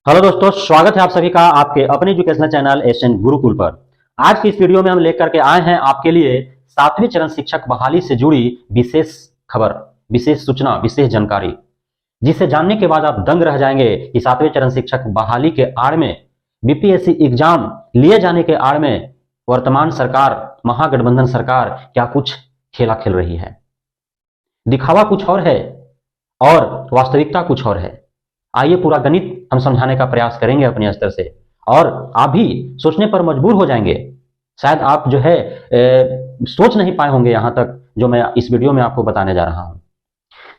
Hello दोस्तों, स्वागत है आप सभी का आपके अपने एजुकेशनल चैनल एसएन गुरुकुल पर। आज की इस वीडियो में हम लेकर के आए हैं आपके लिए 7वें चरण शिक्षक बहाली से जुड़ी विशेष खबर, विशेष सूचना, विशेष जानकारी, जिसे जानने के बाद आप दंग रह जाएंगे कि 7वें चरण शिक्षक बहाली के आड़ में, बीपीएससी एग्जाम लिए जाने के आड़ में वर्तमान सरकार, महागठबंधन सरकार क्या कुछ खेला खेल रही है। दिखावा कुछ और है और वास्तविकता कुछ और है। आइए पूरा गणित हम समझाने का प्रयास करेंगे अपने स्तर से, और आप भी सोचने पर मजबूर हो जाएंगे। शायद आप जो है सोच नहीं पाए होंगे यहां तक जो मैं इस वीडियो में आपको बताने जा रहा हूं।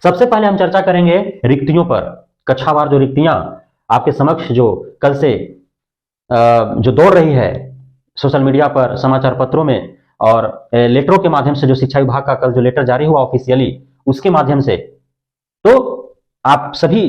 सबसे पहले हम चर्चा करेंगे रिक्तियों पर। कक्षावार जो रिक्तियां आपके समक्ष जो कल से जो दौड़ रही है सोशल मीडिया पर, समाचार पत्रों में और लेटरों के माध्यम से, जो शिक्षा विभाग का कल जो लेटर जारी हुआ ऑफिशियली, उसके माध्यम से, तो आप सभी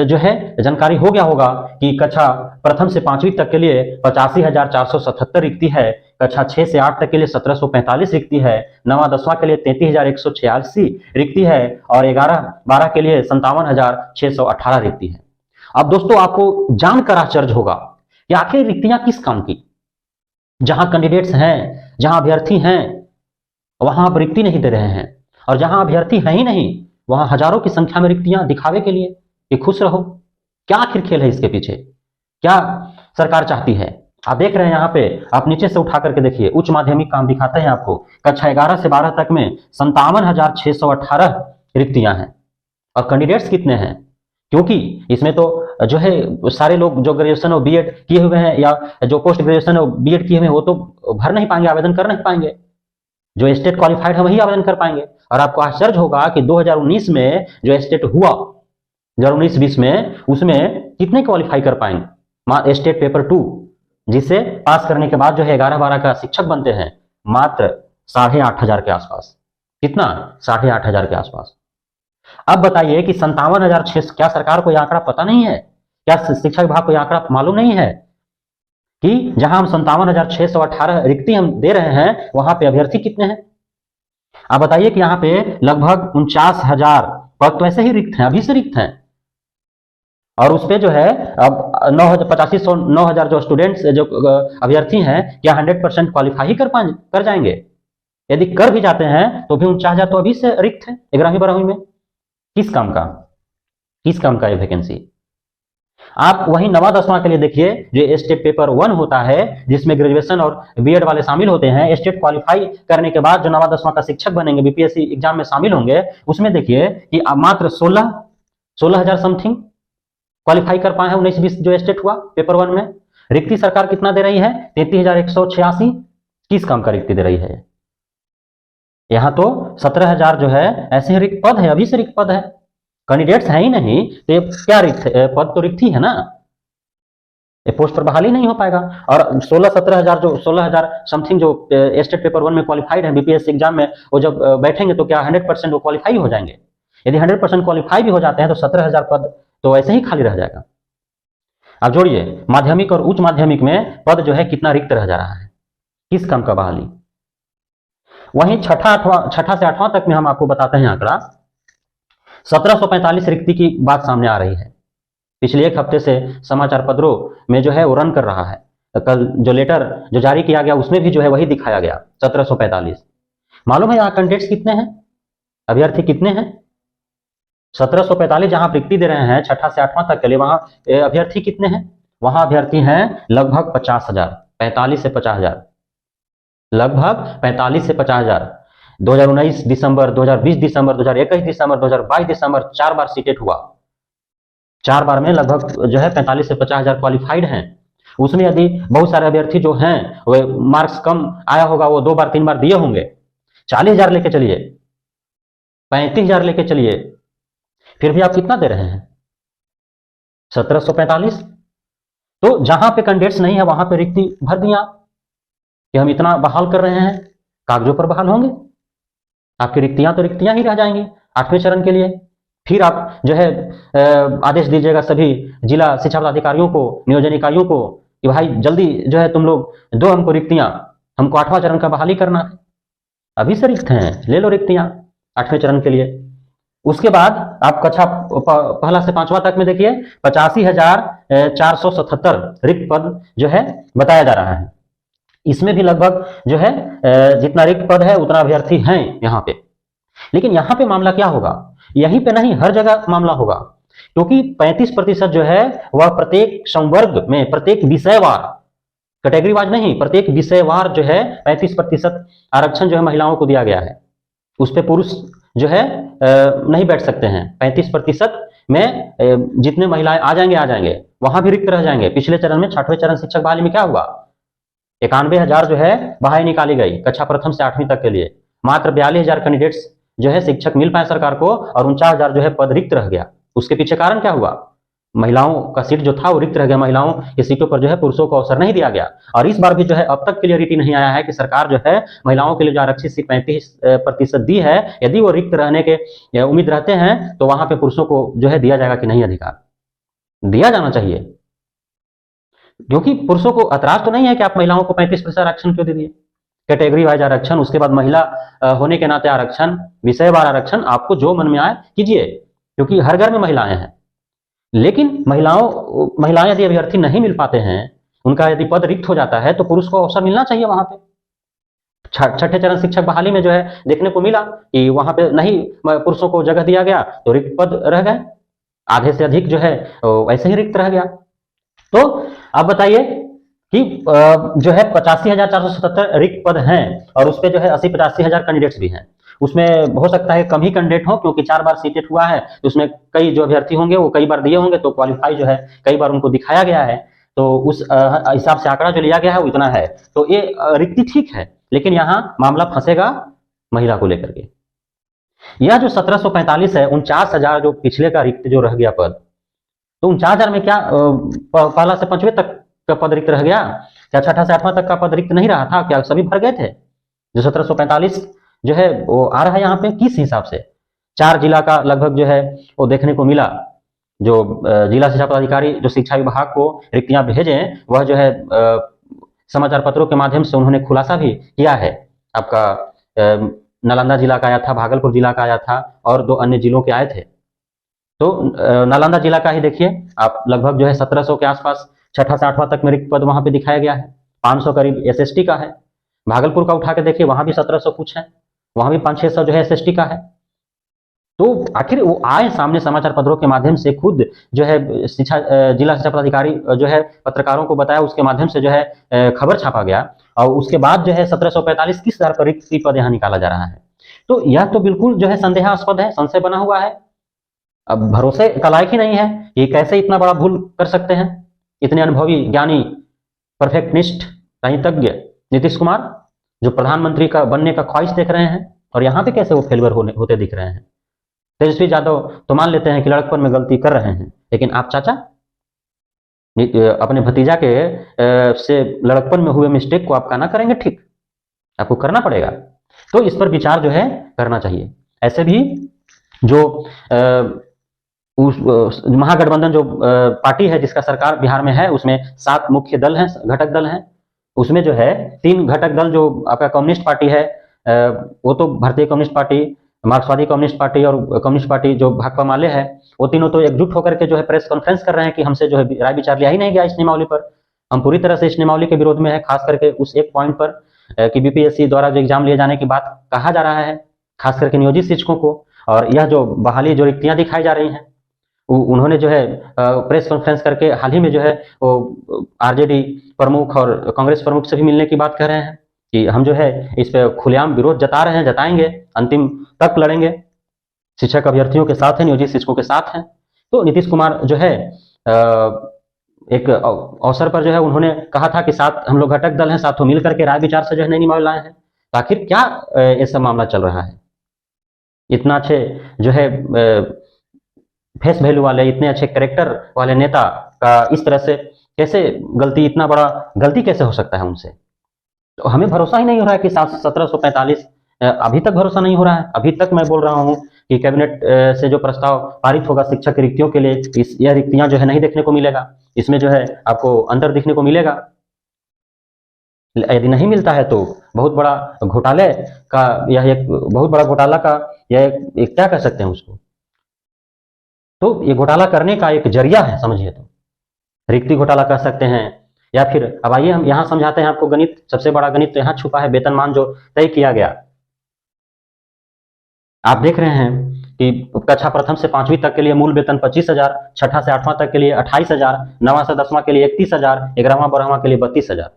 जो है जानकारी हो गया होगा कि कक्षा प्रथम से 5वीं तक के लिए 85,477 रिक्ति है, कक्षा 6 से 8 तक के लिए 1745 रिक्ति है, 9वां 10वां के लिए 33,186 रिक्ति है और 11-12 के लिए 57,618 रिक्ति है। अब दोस्तों, आपको जानकर आश्चर्य होगा कि आखिर रिक्तियां किस काम की। जहां कैंडिडेट्स हैं, जहां अभ्यर्थी हैं, वहां आप रिक्ति नहीं दे रहे हैं, और जहां अभ्यर्थी है ही नहीं वहां हजारों की संख्या में रिक्तियां दिखावे के लिए कि खुश रहो। क्या आखिर खेल है इसके पीछे, क्या सरकार चाहती है? आप देख रहे हैं यहाँ पे, आप नीचे से उठा करके देखिए, उच्च माध्यमिक काम दिखाते हैं आपको। कक्षा 11 से 12 तक में 57,618 रिक्तियां हैं, और कैंडिडेट्स कितने हैं? क्योंकि इसमें तो जो है सारे लोग जो ग्रेजुएशन और बीएड किए हुए हैं या जो पोस्ट ग्रेजुएशन और बीएड किए हुए हैं वो तो भर नहीं पाएंगे, आवेदन कर नहीं पाएंगे। जो स्टेट क्वालिफाइड है वही आवेदन कर पाएंगे। और आपको आश्चर्य होगा कि 2019 में जो स्टेट हुआ, 2019-20 में, उसमें कितने क्वालिफाई कर पाएंगे? स्टेट पेपर 2 जिसे पास करने के बाद जो है 11-12 का शिक्षक बनते हैं, मात्र 8,500 के आसपास। कितना? 8,500 के आसपास। अब बताइए कि 57,600, क्या सरकार को यह आंकड़ा पता नहीं है? क्या शिक्षा विभाग को यह आंकड़ा मालूम नहीं है कि जहां हम 57,618 रिक्ति हम दे रहे हैं, वहां पे अभ्यर्थी कितने हैं? आप बताइए कि यहाँ पे लगभग 49,000 पद तो ऐसे ही रिक्त हैं, अभी से रिक्त हैं, और उस पे जो है अब 9,000 जो स्टूडेंट्स, जो अभ्यर्थी हैं, क्या 100% क्वालिफाई ही कर जाएंगे? यदि कर भी जाते हैं तो भी 49,000 तो अभी से रिक्त है 11वीं-12वीं में। किस काम का, किस काम का ये वैकेंसी? आप वही 9वां 10वां के लिए देखिए, जो स्टेट पेपर 1 होता है, जिसमें ग्रेजुएशन और बीएड वाले शामिल होते हैं। स्टेट क्वालिफाई करने के बाद जो 9वां 10वां का शिक्षक बनेंगे, बीपीएससी एग्जाम में शामिल होंगे, उसमें देखिए कि मात्र 16,000 समथिंग क्वालिफाई कर पाए हैं 19-20 जो स्टेट हुआ पेपर 1 में। रिक्ति सरकार कितना दे रही है? 33,186। किस काम का रिक्ति दे रही है? यहां तो 17,000 जो है ऐसे रिक्त पद है, अभी से रिक्त पद है, कैंडिडेट्स है ही नहीं, तो ये क्या रिक्त पद तो रिक्त ही है ना, ये पोस्ट पर बहाली नहीं हो पाएगा। और 16-17,000 जो 16,000 समथिंग जो स्टेट पेपर 1 में क्वालिफाइड है बीपीएससी एग्जाम में, वो जब बैठेंगे तो क्या 100% वो क्वालिफाई हो जाएंगे? यदि 100% क्वालिफाई भी हो जाते हैं तो 17,000 पद तो ऐसे ही खाली रह जाएगा। आप जोड़िए, माध्यमिक और उच्च माध्यमिक में पद जो है कितना रिक्त रह जा रहा है, किस काम का बहाली। वहीं छठा से 8वां तक में हम आपको बताते हैं आंकड़ा, 1745 रिक्ति की बात सामने आ रही है। पिछले एक हफ्ते से समाचार पत्रों में जो है वो रन कर रहा है। कल जो लेटर जो जारी किया गया उसमें भी जो है वही दिखाया गया, 1745। मालूम है यहाँ कैंडिडेट्स कितने हैं, अभ्यर्थी कितने हैं? 1745 जहां रिक्ति दे रहे हैं छठा से 8वां तक के लिए, वहां अभ्यर्थी कितने हैं? वहां अभ्यर्थी हैं लगभग 50,000, 45 से 50,000, लगभग 45 से 50,000। 2019 दिसंबर, 2020 दिसंबर, 2021 दिसंबर, 2022 दिसंबर, 4 बार सीटेट हुआ। 4 बार में लगभग जो है 45 से 50,000 क्वालिफाइड हैं। उसमें यदि बहुत सारे अभ्यर्थी जो हैं वे मार्क्स कम आया होगा, वो 2 बार 3 बार दिए होंगे, 40,000 लेके चलिए, 35,000 लेके चलिए, फिर भी आप कितना दे रहे हैं? 1745। तो जहां पे कैंडिडेट्स नहीं है वहां पे रिक्ति भर दिया कि हम इतना बहाल कर रहे हैं, कागजों पर बहाल होंगे, आपकी रिक्तियां तो रिक्तियां ही रह जाएंगी 8वें चरण के लिए। फिर आप जो है आदेश दीजिएगा सभी जिला शिक्षा पदाधिकारियों को, नियोजन इकाइयों को, कि भाई जल्दी जो है तुम लोग दो हमको रिक्तियां, हमको 8वां चरण का बहाली करना है। अभी से रिक्त हैं, ले लो रिक्तियां 8वें चरण के लिए। उसके बाद आप कक्षा पहला से पांचवा तक में देखिए 85,477 रिक्त पद जो है बताया जा रहा है। इसमें भी लगभग जो है जितना रिक्त पद है उतना अभ्यर्थी हैं यहाँ पे। लेकिन यहाँ पे मामला क्या होगा, यहीं पे नहीं हर जगह मामला होगा, क्योंकि 35% जो है वह प्रत्येक संवर्ग में, प्रत्येक विषयवार, कैटेगरी वाइज नहीं, प्रत्येक विषयवार जो है 35% आरक्षण जो है महिलाओं को दिया गया है। उस पर पुरुष जो है नहीं बैठ सकते हैं। 35% में जितने महिलाएं आ जाएंगे वहां भी रिक्त रह जाएंगे। पिछले चरण में 6वें चरण शिक्षक बहाली में क्या हुआ, 91,000 जो है बहाई निकाली गई कक्षा प्रथम से 8वीं तक के लिए। मात्र 42,000 कैंडिडेट्स जो है शिक्षक मिल पाए सरकार को और 49,000 जो है पद रिक्त रह गया। उसके पीछे कारण क्या हुआ, महिलाओं का सीट जो था वो रिक्त रह गया, महिलाओं की सीटों पर जो है पुरुषों को अवसर नहीं दिया गया। और इस बार भी जो है अब तक क्लियरिटी नहीं आया है कि सरकार जो है महिलाओं के लिए जो आरक्षित सीट 35% दी है, यदि वो रिक्त रहने के उम्मीद रहते हैं तो वहां पे पुरुषों को जो है दिया जाएगा कि नहीं, अधिकार दिया जाना चाहिए। क्योंकि पुरुषों को ऐतराज तो नहीं है कि आप महिलाओं को 35% आरक्षण क्यों दे दिए, कैटेगरी वाइज आरक्षण, उसके बाद महिला होने के नाते आरक्षण, विषयवार आरक्षण, आपको जो मन में आए कीजिए, क्योंकि हर घर में महिलाएं हैं। लेकिन महिलाएं यदि अभ्यर्थी नहीं मिल पाते हैं, उनका यदि पद रिक्त हो जाता है तो पुरुष को अवसर मिलना चाहिए। वहां पे छठे चरण शिक्षक बहाली में जो है देखने को मिला कि वहां पे नहीं पुरुषों को जगह दिया गया तो रिक्त पद रह गए, आधे से अधिक जो है वैसे ही रिक्त रह गया। तो आप बताइए कि जो है 85,477 रिक्त पद हैं और उसपे जो है 80-85,000 कैंडिडेट्स भी हैं। उसमें हो सकता है कम ही कैंडिडेट हो, क्योंकि 4 बार सीटेट हुआ है, तो उसमें कई जो अभ्यर्थी होंगे वो कई बार दिए होंगे, तो क्वालिफाई जो है कई बार उनको दिखाया गया है, तो उस हिसाब से आंकड़ा जो लिया गया है वो इतना है। तो ये रिक्ति ठीक है, लेकिन यहाँ मामला फंसेगा महिला को लेकर के। यह जो 1745 है, 49,000 जो पिछले का रिक्त जो रह गया पद, तो 49,000 में क्या पहला से 5वें तक का पद रिक्त रह गया? क्या 6ठा से 8वां तक का पद रिक्त नहीं रहा था? क्या सभी भर गए थे? जो 1745 जो है वो आ रहा है यहाँ पे किस हिसाब से? 4 जिला का लगभग जो है वो देखने को मिला। जो जिला शिक्षा पदाधिकारी जो शिक्षा विभाग को रिक्तियां भेजे, वह जो है समाचार पत्रों के माध्यम से उन्होंने खुलासा भी किया है। आपका नालंदा जिला का आया था, भागलपुर जिला का आया था और 2 अन्य जिलों के आए थे। तो नालंदा जिला का ही देखिए आप, लगभग जो है 1700 के आसपास 6ठा से 8वां तक में रिक्त पद वहां पे दिखाया गया है। 500 करीब एसएसटी का है। भागलपुर का उठा के देखिए, वहां भी 1700 कुछ है, वहां भी 500-600 जो है एसएसटी का है। तो आखिर वो आए सामने समाचार पत्रों के माध्यम से, खुद जो है जिला शिक्षा पदाधिकारी जो है पत्रकारों को बताया, उसके माध्यम से जो है खबर छापा गया और उसके बाद जो है 1745 किस आधार पर रिक्त पद यहाँ निकाला जा रहा है। तो यह तो बिल्कुल जो है संदेहास्पद है, संशय बना हुआ है। अब भरोसे का लायक ही नहीं है। ये कैसे इतना बड़ा भूल कर सकते हैं इतने अनुभवी, ज्ञानी, परफेक्टनिस्ट, राजनीतिज्ञ नीतीश कुमार, जो प्रधानमंत्री का बनने का ख्वाहिश देख रहे हैं, और यहाँ पे कैसे वो फेलवर होते दिख रहे हैं। तेजस्वी यादव तो मान लेते हैं कि लड़कपन में गलती कर रहे हैं, लेकिन आप चाचा अपने भतीजा के से लड़कपन में हुए मिस्टेक को आप का ना करेंगे, ठीक आपको करना पड़ेगा। तो इस पर विचार जो है करना चाहिए। ऐसे भी जो उस महागठबंधन जो पार्टी है जिसका सरकार बिहार में है, उसमें 7 मुख्य दल हैं, घटक दल हैं। उसमें जो है 3 घटक दल, जो आपका कम्युनिस्ट पार्टी है, वो तो भारतीय कम्युनिस्ट पार्टी, मार्क्सवादी कम्युनिस्ट पार्टी और कम्युनिस्ट पार्टी जो भाकपा माले है, वो तीनों तो एकजुट होकर के जो है प्रेस कॉन्फ्रेंस कर रहे हैं कि हमसे जो है राय विचार लिया ही नहीं गया इस नियमावली पर। हम पूरी तरह से इस नियमावली के विरोध में है, खास करके उस एक पॉइंट पर कि बीपीएससी द्वारा जो एग्जाम लिए जाने की बात कहा जा रहा है, खास करके नियोजित शिक्षकों को, और यह जो बहाली जो रिक्तियां दिखाई जा रही हैं, उन्होंने जो है प्रेस कॉन्फ्रेंस करके हाल ही में जो है वो आरजेडी प्रमुख और कांग्रेस प्रमुख से भी मिलने की बात कर रहे हैं कि हम जो है इस पे खुलेआम विरोध जता रहे हैं, जताएंगे, अंतिम तक लड़ेंगे, शिक्षक अभ्यर्थियों के साथ है, नियोजित शिक्षकों के साथ हैं। तो नीतीश कुमार जो है एक अवसर पर जो है उन्होंने कहा था कि 7 हम लोग घटक दल हैं, साथों मिलकर के राय विचार से जो है नई नियमावली लाए हैं। तो आखिर क्या ऐसा मामला चल रहा है? इतना अच्छे जो है फेस वैल्यू वाले, इतने अच्छे कैरेक्टर वाले नेता का इस तरह से कैसे गलती, इतना बड़ा गलती कैसे हो सकता है उनसे? तो हमें भरोसा ही नहीं हो रहा है कि 1745 अभी तक भरोसा नहीं हो रहा है। अभी तक मैं बोल रहा हूं कि कैबिनेट से जो प्रस्ताव पारित होगा शिक्षक रिक्तियों के लिए, यह रिक्तियां जो है नहीं देखने को मिलेगा। इसमें जो है आपको अंतर दिखने को मिलेगा। यदि नहीं मिलता है तो बहुत बड़ा घोटाले का, यह एक बहुत बड़ा घोटाला का, यह एक क्या कह सकते हैं उसको, तो ये घोटाला करने का एक जरिया है, समझिए तो रिक्ति घोटाला कह सकते हैं। या फिर अब आइए हम यहां समझाते हैं आपको गणित। सबसे बड़ा गणित तो यहां छुपा है, वेतनमान जो तय किया गया। आप देख रहे हैं कि कक्षा प्रथम से 5वीं तक के लिए मूल वेतन 25,000, छठा से 8वां तक के लिए 28,000, 9वां से 10वां के लिए 31,000, 11वां 12वां के लिए 32,000।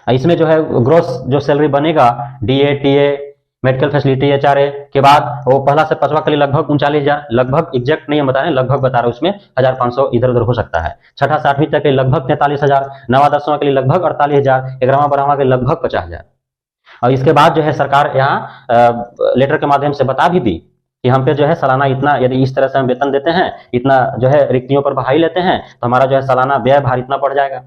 इसमें जो है ग्रोस जो सैलरी बनेगा DA, TA, medical facility, HRA के बाद वो पहला से 5वां के लिए लगभग 39,000, लगभग एग्जैक्ट नहीं हम बता रहे हैं, लगभग बता रहे हैं, उसमें 1,500 इधर उधर हो सकता है। छठा से 8वीं तक के लिए लगभग 43,000, 9वां 10वां के लिए लगभग 48,000, 11वां 12वां के लिए लगभग 50,000। और इसके बाद जो है सरकार यहाँ लेटर के माध्यम से बता भी दी कि हम पे जो है सालाना इतना, यदि इस तरह से हम वेतन देते हैं, इतना जो है रिक्तियों पर बहाई लेते हैं, तो हमारा जो है सालाना व्यय भार इतना पड़ जाएगा,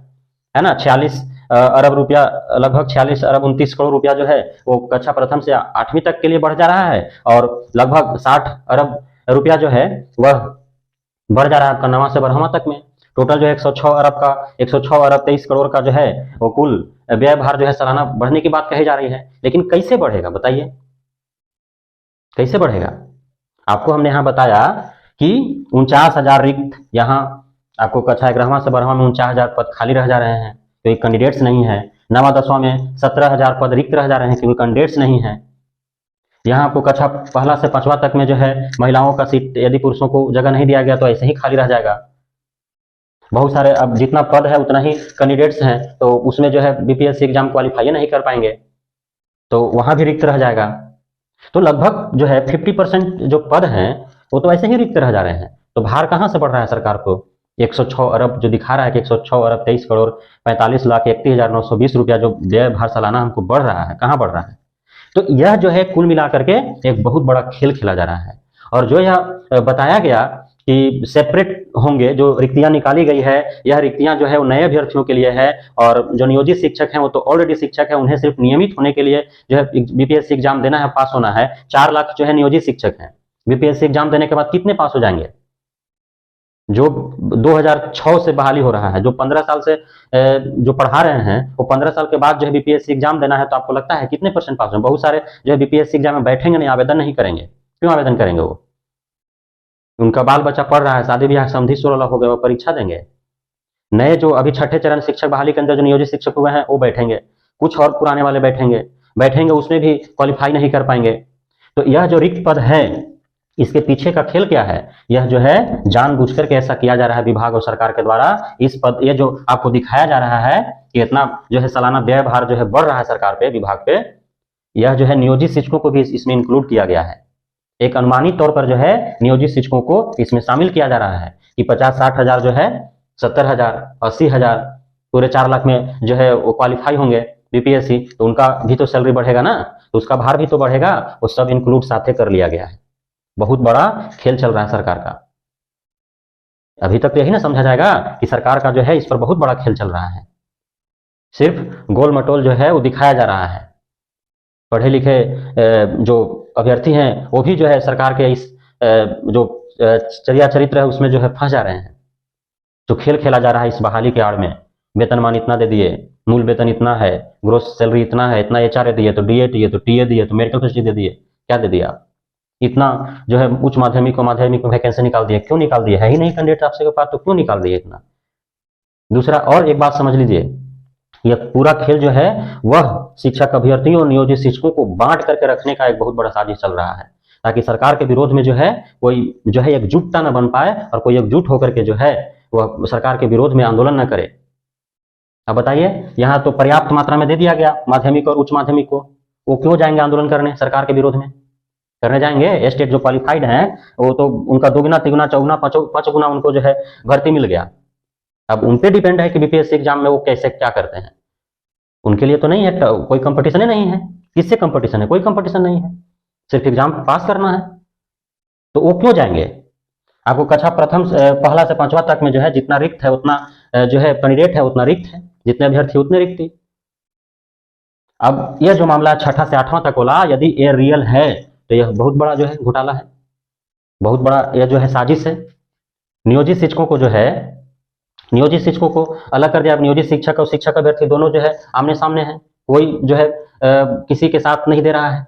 है ना। 46 अरब रुपया, लगभग 46 अरब 29 करोड़ रुपया जो है वो कक्षा प्रथम से 8वीं तक के लिए बढ़ जा रहा है, और लगभग 60 अरब रुपया जो है वह बढ़ जा रहा है आपका 9वां से 12वां तक में। टोटल जो है 106 अरब 23 करोड़ का जो है वो कुल व्यय भार जो है सालाना बढ़ने की बात कही जा रही है। लेकिन कैसे बढ़ेगा बताइए, कैसे बढ़ेगा? आपको हमने यहाँ बताया कि 49,000 रिक्त, यहाँ आपको कक्षा 11वां से 12वां में 49,000 पद खाली रह जा रहे हैं क्योंकि कैंडिडेट्स नहीं है। 9वां 10वां में 17,000 पद रिक्त रह जा रहे हैं क्योंकि कैंडिडेट्स नहीं है। यहाँ आपको कक्षा पहला से 5वां तक में जो है महिलाओं का सीट, यदि पुरुषों को जगह नहीं दिया गया तो ऐसे ही खाली रह जाएगा। बहुत सारे, अब जितना पद है उतना ही कैंडिडेट्स हैं, तो उसमें जो है बीपीएससी एग्जाम क्वालिफाई नहीं कर पाएंगे, तो वहां भी रिक्त रह जाएगा। तो लगभग जो है 50% जो पद हैं वो तो ऐसे ही रिक्त रह जा रहे हैं। तो भार कहां से बढ़ रहा है सरकार को? 106 अरब जो दिखा रहा है कि 106 अरब 23 करोड़ 45,31,920 रुपया जो व्यय भार सालाना हमको बढ़ रहा है, कहां बढ़ रहा है? तो यह जो है कुल मिलाकर के एक बहुत बड़ा खेल खेला जा रहा है। और जो यह बताया गया कि सेपरेट होंगे, जो रिक्तियां निकाली गई है, यह रिक्तियां जो है वो नए अभ्यर्थियों के लिए है, और जो नियोजित शिक्षक हैं वो तो ऑलरेडी शिक्षक है, उन्हें सिर्फ नियमित होने के लिए जो है बीपीएससी एग्जाम देना है, पास होना है। 4 लाख जो है नियोजित शिक्षक हैं, बीपीएससी एग्जाम देने के बाद कितने पास हो जाएंगे? जो 2006 से बहाली हो रहा है, जो 15 साल से जो पढ़ा रहे हैं, वो 15 साल के बाद जो है बीपीएससी एग्जाम देना है, तो आपको लगता है कितने % पास होंगे? बहुत सारे जो है बीपीएससी एग्जाम में बैठेंगे नहीं, आवेदन नहीं करेंगे। क्यों आवेदन करेंगे? वो उनका बाल बच्चा पढ़ रहा है, शादी ब्याह समझी सोलह हो गए, वो परीक्षा देंगे। नए जो अभी छठे चरण शिक्षक बहाली के अंदर जो नियोजित शिक्षक हुए हैं वो बैठेंगे, कुछ और पुराने वाले बैठेंगे, उसमें भी क्वालिफाई नहीं कर पाएंगे। तो यह जो रिक्त पद है, इसके पीछे का खेल क्या है? यह जो है जानबूझकर के ऐसा किया जा रहा है विभाग और सरकार के द्वारा। इस पद, ये जो आपको दिखाया जा रहा है कि इतना जो है सालाना व्यय भार जो है बढ़ रहा है सरकार पे, विभाग पे, यह जो है नियोजित शिक्षकों को भी इसमें इंक्लूड किया गया है। एक अनुमानित तौर पर जो है नियोजित शिक्षकों को इसमें शामिल किया जा रहा है कि 50-60 हजार जो है, 70,000, 80,000, पूरे 4 लाख में जो है वो क्वालिफाई होंगे बीपीएससी, तो उनका भी तो सैलरी बढ़ेगा ना, तो उसका भार भी तो बढ़ेगा। वो सब इंक्लूड साथे कर लिया गया है। बहुत बड़ा खेल चल रहा है सरकार का। अभी तक तो यही ना समझा जाएगा कि सरकार का जो है इस पर बहुत बड़ा खेल चल रहा है। सिर्फ गोल मटोल जो है वो दिखाया जा रहा है। पढ़े लिखे जो अभ्यर्थी हैं वो भी जो है सरकार के इस जो चर्या चरित्र है उसमें जो है फंस जा रहे हैं। जो खेल खेला जा रहा है इस बहाली के आड़ में, वेतनमान इतना दे दिए, मूल वेतन इतना है, ग्रोस सैलरी इतना है, इतना एचआरए दिए, तो डीए दिए, तो टीए दिए, तो मेडिकल फैसिलिटी दे दिए, क्या दे दिया? इतना जो है उच्च माध्यमिक और माध्यमिक में वैकेंसी निकाल दिए। क्यों निकाल दिए? है ही नहीं कैंडिडेट आपसे के पास, तो क्यों निकाल दिए इतना? दूसरा, और एक बात समझ लीजिए, यह पूरा खेल जो है वह शिक्षक अभ्यर्थियों और नियोजित शिक्षकों को बांट करके रखने का एक बहुत बड़ा साजिश चल रहा है, ताकि सरकार के विरोध में जो है कोई जो है एकजुटता न बन पाए, और कोई एकजुट होकर के जो है वह सरकार के विरोध में आंदोलन न करे। अब बताइए, यहाँ तो पर्याप्त मात्रा में दे दिया गया माध्यमिक और उच्च माध्यमिक को, वो क्यों जाएंगे आंदोलन करने सरकार के विरोध में? करने जाएंगे? स्टेट जो क्वालिफाइड हैं वो तो उनका 2 गुना 3 गुना 4 गुना 5 गुना उनको जो है भर्ती मिल गया। अब उन पे डिपेंड है कि बीपीएससी एग्जाम में वो कैसे क्या करते हैं। उनके लिए तो नहीं है, कोई कंपटीशन ही नहीं है। किससे कंपटीशन है? कोई कंपटीशन नहीं है, सिर्फ एग्जाम पास करना है। तो वो क्यों जाएंगे? आपको कक्षा प्रथम पहला से 5वां तक में जो है जितना रिक्त है उतना जो है कैंडिडेट है उतना रिक्त है, जितने अभ्यर्थी उतने रिक्त थी। अब यह जो मामला 6ठा से 8वां तक बोला, यदि ये रियल है तो यह बहुत बड़ा जो है घोटाला है, बहुत बड़ा यह जो है साजिश है। नियोजित शिक्षकों को जो है, नियोजित शिक्षकों को अलग कर दिया। नियोजित शिक्षक और शिक्षक अभ्यर्थी दोनों जो है आमने सामने हैं, कोई जो है किसी के साथ नहीं दे रहा है।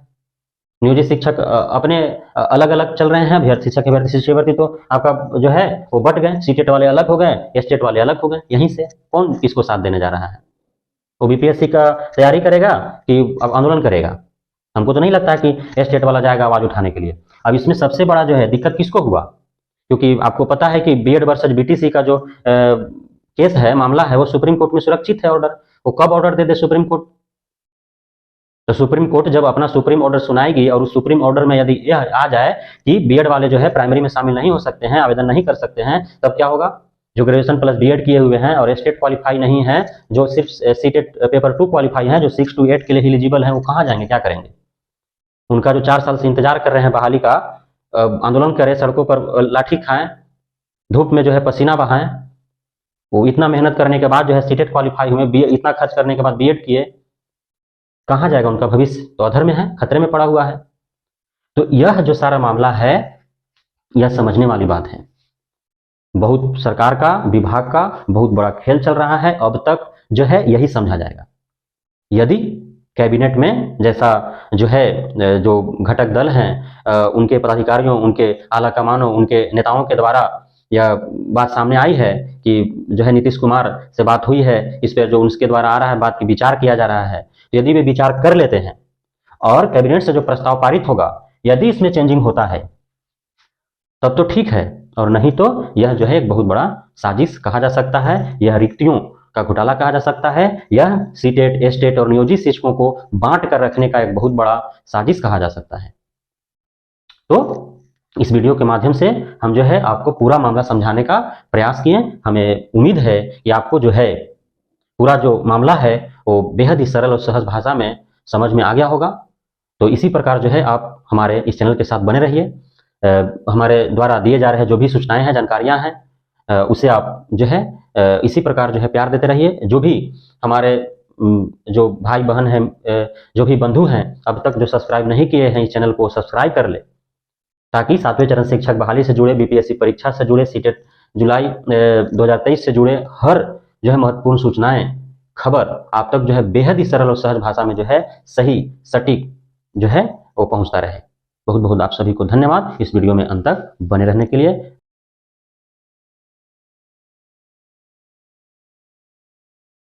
नियोजित शिक्षक अपने अलग अलग चल रहे हैं, अभ्यर्थी शिक्षक अभ्यर्थी शिष्यवृत्ति तो आपका जो है वो बट गए, सीटेट वाले अलग हो गए, स्टेट वाले अलग हो गए। यहीं से कौन इसको साथ देने जा रहा है? वो बीपीएससी का तैयारी करेगा कि अब आंदोलन करेगा? हमको तो नहीं लगता कि स्टेट वाला जाएगा आवाज उठाने के लिए। अब इसमें सबसे बड़ा जो है दिक्कत किसको हुआ, क्योंकि आपको पता है कि बीएड वर्सेज बीटीसी का जो केस है, मामला है, वो सुप्रीम कोर्ट में सुरक्षित है ऑर्डर। वो कब ऑर्डर दे दे सुप्रीम कोर्ट? तो सुप्रीम कोर्ट जब अपना सुप्रीम ऑर्डर सुनाएगी और उस सुप्रीम ऑर्डर में यदि यह आ जाए कि बीएड वाले जो है प्राइमरी में शामिल नहीं हो सकते हैं, आवेदन नहीं कर सकते हैं, तब क्या होगा? जो ग्रेजुएशन प्लस बीएड किए हुए हैं और स्टेट क्वालिफाई नहीं है, जो सिर्फ सीटेट पेपर 2 क्वालिफाई है, जो 6 to 8 के लिए एलिजिबल है, वो कहाँ जाएंगे, क्या करेंगे? उनका जो 4 साल से इंतजार कर रहे हैं बहाली का, आंदोलन करें, सड़कों पर लाठी खाएं, धूप में जो है पसीना बहाएं, वो इतना मेहनत करने के बाद जो है सीटेट क्वालिफाई हुए, इतना खर्च करने के बाद बीएड किए, कहाँ जाएगा उनका भविष्य? तो अधर में है, खतरे में पड़ा हुआ है। तो यह जो सारा मामला है, यह समझने वाली बात है। बहुत सरकार का, विभाग का बहुत बड़ा खेल चल रहा है। अब तक जो है यही समझा जाएगा। यदि कैबिनेट में जैसा जो है जो घटक दल हैं, उनके पदाधिकारियों, उनके आला कमानों, उनके नेताओं के द्वारा यह बात सामने आई है कि जो है नीतीश कुमार से बात हुई है, इस पर जो उसके द्वारा आ रहा है बात की विचार किया जा रहा है, यदि वे विचार कर लेते हैं और कैबिनेट से जो प्रस्ताव पारित होगा, यदि इसमें चेंजिंग होता है तब तो ठीक है, और नहीं तो यह जो है एक बहुत बड़ा साजिश कहा जा सकता है, यह रिक्तियों का घोटाला कहा जा सकता है, यह सीटेट, एस्टेट और नियोजित शिक्षकों को बांट कर रखने का एक बहुत बड़ा साजिश कहा जा सकता है। तो इस वीडियो के माध्यम से हम जो है आपको पूरा मामला समझाने का प्रयास किए। हमें उम्मीद है कि आपको जो है पूरा जो मामला है वो बेहद ही सरल और सहज भाषा में समझ में आ गया होगा। तो इसी प्रकार जो है आप हमारे इस चैनल के साथ बने रहिए। हमारे द्वारा दिए जा रहे जो भी सूचनाएं हैं, जानकारियां हैं, उसे आप जो है इसी प्रकार जो है प्यार देते रहिए। जो भी हमारे जो भाई बहन हैं, जो भी बंधु हैं, अब तक जो सब्सक्राइब नहीं किए हैं इस चैनल को सब्सक्राइब कर ले, ताकि 7वें चरण शिक्षक बहाली से जुड़े, बीपीएससी परीक्षा से जुड़े, सीटेट जुलाई 2023 से जुड़े हर जो है महत्वपूर्ण सूचनाएं, खबर आप तक जो है बेहद ही सरल और सहज भाषा में जो है सही सटीक जो है वो पहुंचता रहे। बहुत बहुत आप सभी को धन्यवाद इस वीडियो में अंत तक बने रहने के लिए।